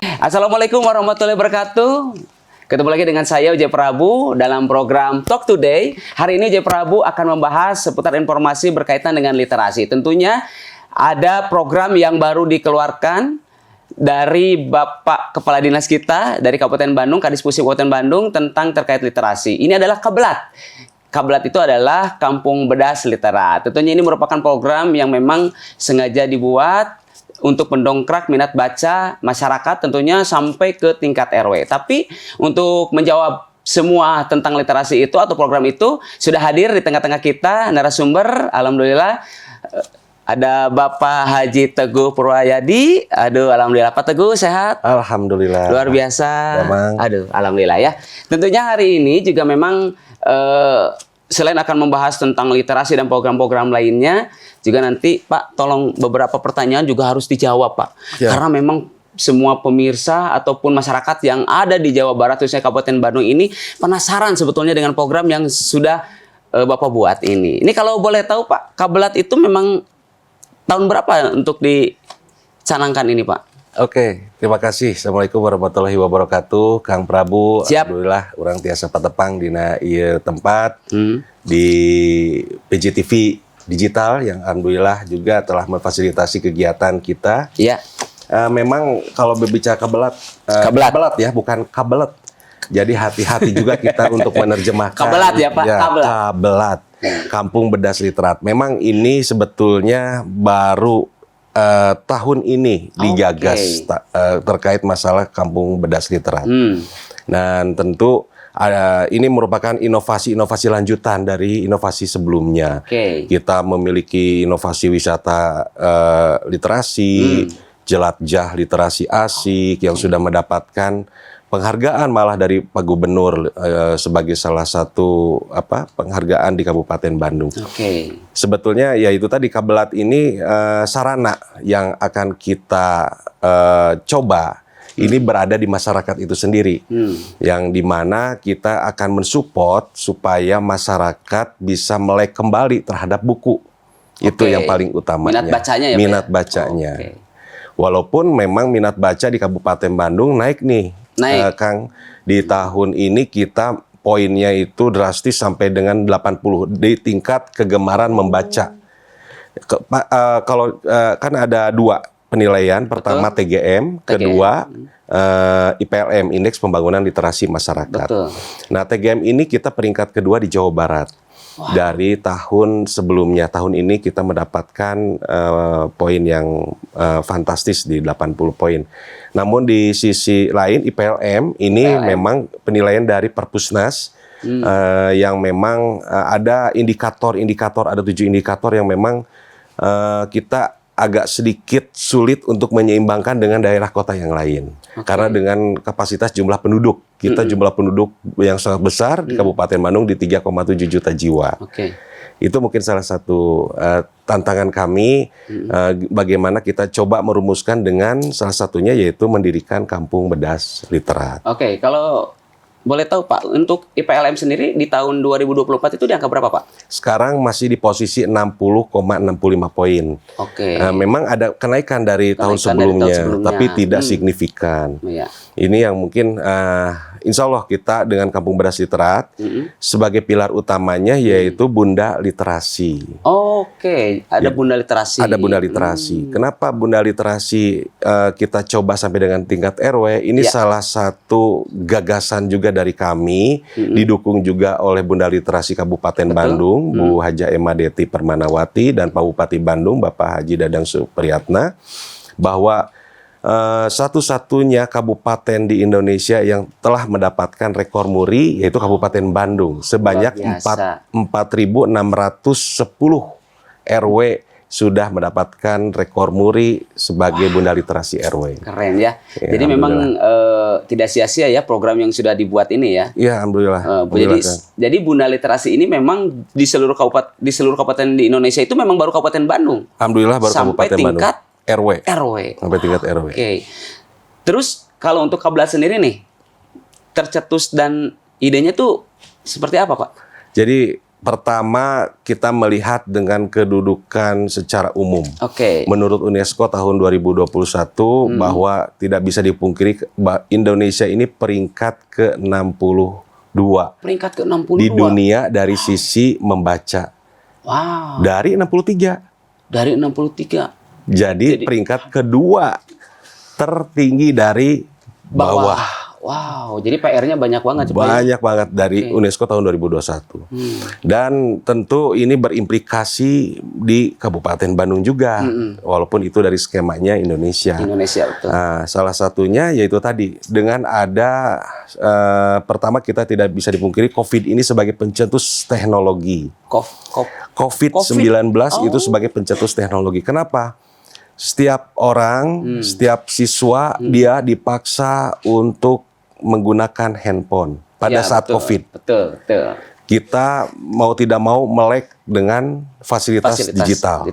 Assalamualaikum warahmatullahi wabarakatuh. Ketemu lagi dengan saya Ujay Prabu dalam program Talk Today. Hari ini Ujay Prabu akan membahas seputar informasi berkaitan dengan literasi. Tentunya ada program yang baru dikeluarkan dari Bapak Kepala Dinas kita dari Kabupaten Bandung, Kadispusi Kabupaten Bandung tentang terkait literasi. Ini adalah Kablat. Kablat itu adalah Kampung Bedas Literat. Tentunya ini merupakan program yang memang sengaja dibuat untuk mendongkrak minat baca masyarakat tentunya sampai ke tingkat RW. Tapi untuk menjawab semua tentang literasi itu atau program itu sudah hadir di tengah-tengah kita narasumber. Alhamdulillah ada Bapak Haji Teguh Purwayadi. Aduh, alhamdulillah Pak Teguh sehat. Alhamdulillah. Luar biasa. Memang. Aduh, alhamdulillah ya. Tentunya hari ini juga memang selain akan membahas tentang literasi dan program-program lainnya, juga nanti Pak tolong beberapa pertanyaan juga harus dijawab Pak. Ya. Karena memang semua pemirsa ataupun masyarakat yang ada di Jawa Barat, khususnya Kabupaten Bandung ini penasaran sebetulnya dengan program yang sudah Bapak buat ini. Ini kalau boleh tahu Pak, Kablat itu memang tahun berapa untuk dicanangkan ini Pak? Oke, terima kasih. Assalamualaikum warahmatullahi wabarakatuh. Kang Prabu, siap. Alhamdulillah orang tiasa patepang dina ieu tempat di PJTV Digital yang alhamdulillah juga telah memfasilitasi kegiatan kita. Iya. Memang kalau berbicara Kablat, Kablat ya, bukan kabelet. Jadi hati-hati juga kita untuk menerjemahkan. Kablat ya Pak, ya, Kablat. Kablat. Kampung Bedas Literat. Memang ini sebetulnya baru tahun ini digagas terkait masalah Kampung Bedas Literat. Dan tentu ini merupakan inovasi-inovasi lanjutan dari inovasi sebelumnya. Kita memiliki inovasi wisata literasi, jelajah literasi asik yang sudah mendapatkan penghargaan malah dari Pak Gubernur sebagai salah satu penghargaan di Kabupaten Bandung. Sebetulnya ya itu tadi Kablat ini sarana yang akan kita coba ini berada di masyarakat itu sendiri, yang dimana kita akan mensupport supaya masyarakat bisa melek kembali terhadap buku. Itu yang paling utamanya. Minat bacanya ya. Minat bacanya. Walaupun memang minat baca di Kabupaten Bandung naik nih. Kang, di tahun ini kita poinnya itu drastis sampai dengan 80 di tingkat kegemaran membaca. Kalau kan ada dua penilaian, pertama TGM, kedua IPLM, Indeks Pembangunan Literasi Masyarakat. Nah, TGM ini kita peringkat kedua di Jawa Barat. Dari tahun sebelumnya, tahun ini kita mendapatkan poin yang fantastis di 80 poin. Namun di sisi lain IPLM ini memang penilaian dari Perpusnas yang memang ada indikator-indikator, ada 7 indikator yang memang kita agak sedikit sulit untuk menyeimbangkan dengan daerah kota yang lain. Karena dengan kapasitas jumlah penduduk, kita jumlah penduduk yang sangat besar di Kabupaten Bandung di 3,7 juta jiwa. Itu mungkin salah satu tantangan kami, bagaimana kita coba merumuskan dengan salah satunya yaitu mendirikan Kampung Bedas Literat. Kalau boleh tahu Pak, untuk IPLM sendiri di tahun 2024 itu di angka berapa Pak? Sekarang masih di posisi 60,65 poin. Memang ada kenaikan dari tahun sebelumnya, tapi tidak signifikan. Ini yang mungkin insya Allah kita dengan Kampung Bedas Literat sebagai pilar utamanya yaitu Bunda Literasi. Ada Bunda Literasi. Ada Bunda Literasi. Kenapa Bunda Literasi kita coba sampai dengan tingkat RW? Ini salah satu gagasan juga dari kami, didukung juga oleh Bunda Literasi Kabupaten Bandung, Bu Haja Emadeti Permanawati, dan Pak Bupati Bandung, Bapak Haji Dadang Supriyatna, bahwa satu-satunya kabupaten di Indonesia yang telah mendapatkan rekor muri yaitu Kabupaten Bandung, sebanyak 4.610 RW sudah mendapatkan rekor muri sebagai Bunda Literasi RW. Keren ya. Jadi memang tidak sia-sia ya program yang sudah dibuat ini ya. Iya, alhamdulillah. Jadi Bunda Literasi ini memang di seluruh kabupaten di Indonesia itu memang baru Kabupaten Bandung. Alhamdulillah baru Kabupaten Bandung. Sampai tingkat RW. Sampai tingkat RW. Terus kalau untuk Kablat sendiri nih, tercetus dan idenya tuh seperti apa Pak? Jadi pertama kita melihat dengan kedudukan secara umum. Oke. Menurut UNESCO tahun 2021 bahwa tidak bisa dipungkiri Indonesia ini peringkat ke-62. Peringkat ke-62 di dunia dari sisi membaca. Wow. Dari 63. Dari 63. Jadi peringkat kedua tertinggi dari bawah. Wow, jadi PR-nya banyak banget. Banyak banget dari UNESCO tahun 2021. Dan tentu ini berimplikasi di Kabupaten Bandung juga, walaupun itu dari skemanya Indonesia. Betul. Nah, salah satunya yaitu tadi, dengan ada, pertama kita tidak bisa dipungkiri COVID ini sebagai pencetus teknologi. COVID-19 itu sebagai pencetus teknologi. Kenapa? Setiap orang, setiap siswa, dia dipaksa untuk menggunakan handphone pada saat COVID. Betul. Kita mau tidak mau melek dengan fasilitas digital.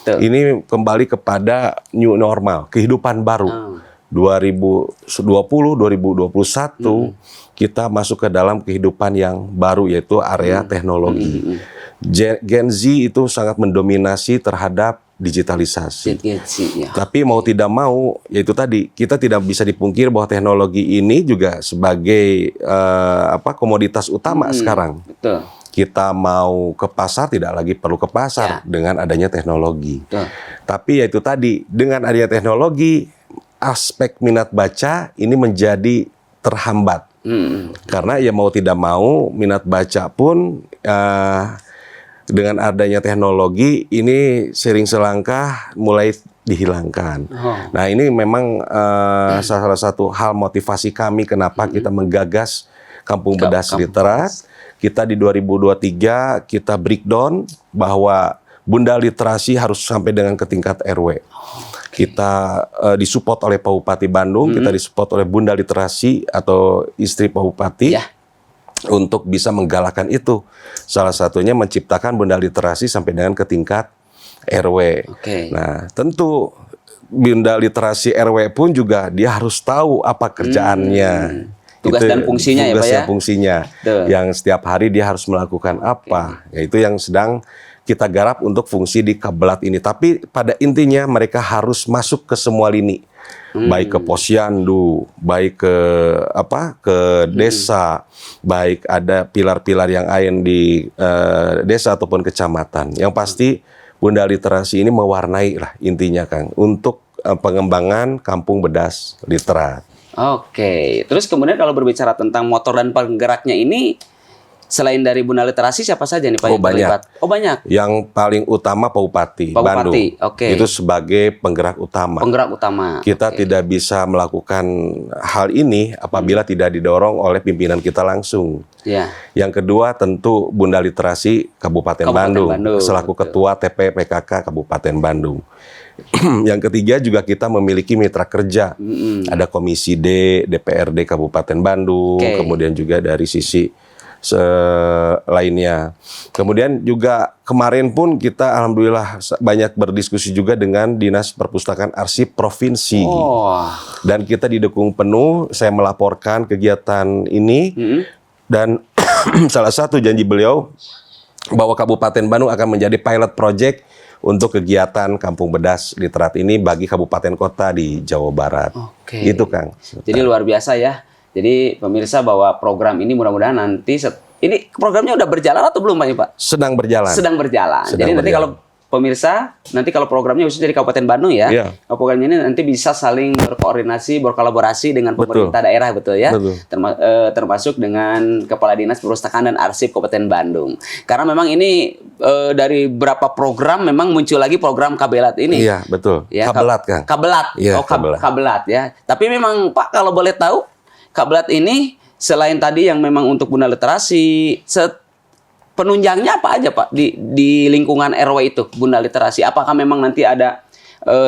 Ini kembali kepada new normal, kehidupan baru. 2020, 2021 kita masuk ke dalam kehidupan yang baru, yaitu area teknologi. Gen Z itu sangat mendominasi terhadap digitalisasi. Tapi mau tidak mau, yaitu tadi, kita tidak bisa dipungkir bahwa teknologi ini juga sebagai komoditas utama sekarang. Betul. Kita mau ke pasar tidak lagi perlu ke pasar dengan adanya teknologi. Tapi yaitu tadi, dengan adanya teknologi, aspek minat baca ini menjadi terhambat. Karena ya mau tidak mau, minat baca pun dengan adanya teknologi ini sering selangkah mulai dihilangkan. Nah, ini memang salah satu hal motivasi kami kenapa kita menggagas Kampung Bedas Literat. Kita di 2023 kita breakdown bahwa Bunda Literasi harus sampai dengan ke tingkat RW. Kita disupport oleh Pak Bupati Bandung, kita disupport oleh Bunda Literasi atau istri Pak Bupati. Untuk bisa menggalakkan itu. Salah satunya menciptakan Bunda Literasi sampai dengan ke tingkat RW. Nah, tentu Bunda Literasi RW pun juga dia harus tahu apa kerjaannya. Tugas dan fungsinya ya Pak ya? Fungsinya. Yang setiap hari dia harus melakukan apa. Yaitu yang sedang kita garap untuk fungsi di Kabelat ini. Tapi pada intinya mereka harus masuk ke semua lini. Baik ke posyandu, baik ke desa, baik ada pilar-pilar yang lain di desa ataupun kecamatan. Yang pasti Bunda Literasi ini mewarnai lah intinya Kang untuk pengembangan Kampung Bedas Literat. Oke, terus kemudian kalau berbicara tentang motor dan penggeraknya ini, selain dari Bunda Literasi siapa saja nih Pak yang terlibat? Banyak. Yang paling utama Pak Bupati Bandung. Itu sebagai penggerak utama. Kita tidak bisa melakukan hal ini apabila tidak didorong oleh pimpinan kita langsung. Yang kedua tentu Bunda Literasi Kabupaten Bandung selaku Ketua TP-PKK Kabupaten Bandung. Yang ketiga juga kita memiliki mitra kerja. Ada Komisi D, DPRD Kabupaten Bandung, kemudian juga dari sisi lainnya. Kemudian juga kemarin pun kita alhamdulillah banyak berdiskusi juga dengan Dinas Perpustakaan Arsip Provinsi. Dan kita didukung penuh, saya melaporkan kegiatan ini dan salah satu janji beliau bahwa Kabupaten Bandung akan menjadi pilot project untuk kegiatan Kampung Bedas Literat ini bagi kabupaten kota di Jawa Barat. Itu Kang. Jadi luar biasa ya. Jadi pemirsa bahwa program ini mudah-mudahan nanti ini programnya udah berjalan atau belum Pak? Sedang berjalan. Jadi nanti kalau pemirsa, nanti kalau programnya khusus dari Kabupaten Bandung ya, program ini nanti bisa saling berkoordinasi, berkolaborasi dengan pemerintah daerah ya, termasuk dengan Kepala Dinas Perpustakaan dan Arsip Kabupaten Bandung. Karena memang ini dari beberapa program memang muncul lagi program Kabelat ini. Iya betul. Ya, Kabelat Kang. Kabelat ya. Tapi memang Pak kalau boleh tahu, Kabelat ini selain tadi yang memang untuk Bunda Literasi, penunjangnya apa aja Pak di lingkungan RW itu Bunda Literasi? Apakah memang nanti ada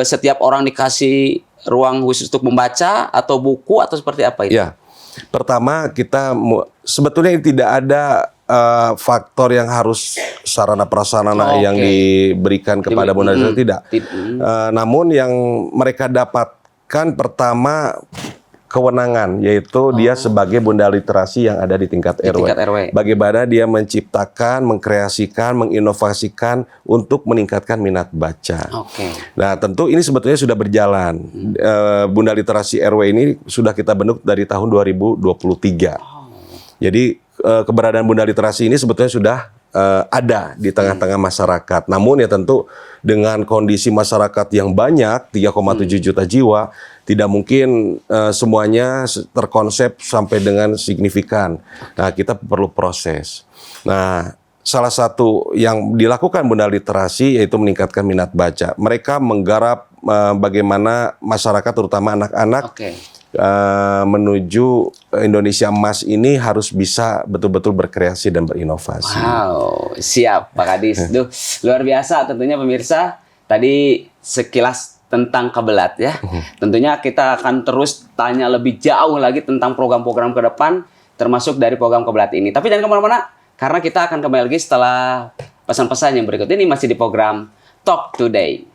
setiap orang dikasih ruang khusus untuk membaca atau buku atau seperti apa itu? Ya, pertama kita sebetulnya tidak ada faktor yang harus sarana prasarana yang diberikan kepada Bunda Literasi tidak. Namun yang mereka dapatkan pertama kewenangan, yaitu dia sebagai bunda literasi yang ada di tingkat RW. Tingkat RW. Bagaimana dia menciptakan, mengkreasikan, menginovasikan untuk meningkatkan minat baca. Oke. Nah, tentu ini sebetulnya sudah berjalan. Bunda literasi RW ini sudah kita bentuk dari tahun 2023. Jadi keberadaan bunda literasi ini sebetulnya sudah ada di tengah-tengah masyarakat. Namun ya tentu dengan kondisi masyarakat yang banyak, 3,7 juta jiwa, tidak mungkin semuanya terkonsep sampai dengan signifikan. Nah, kita perlu proses. Nah, salah satu yang dilakukan bunda literasi yaitu meningkatkan minat baca. Mereka menggarap bagaimana masyarakat, terutama anak-anak, menuju Indonesia Emas ini harus bisa betul-betul berkreasi dan berinovasi. Wow, siap Pak Kadis. Duh, luar biasa tentunya pemirsa. Tadi sekilas tentang Kebelat ya. Tentunya kita akan terus tanya lebih jauh lagi tentang program-program ke depan, termasuk dari program Kebelat ini. Tapi jangan kemana-mana, karena kita akan kembali lagi setelah pesan-pesan yang berikut ini masih di program Talk Today.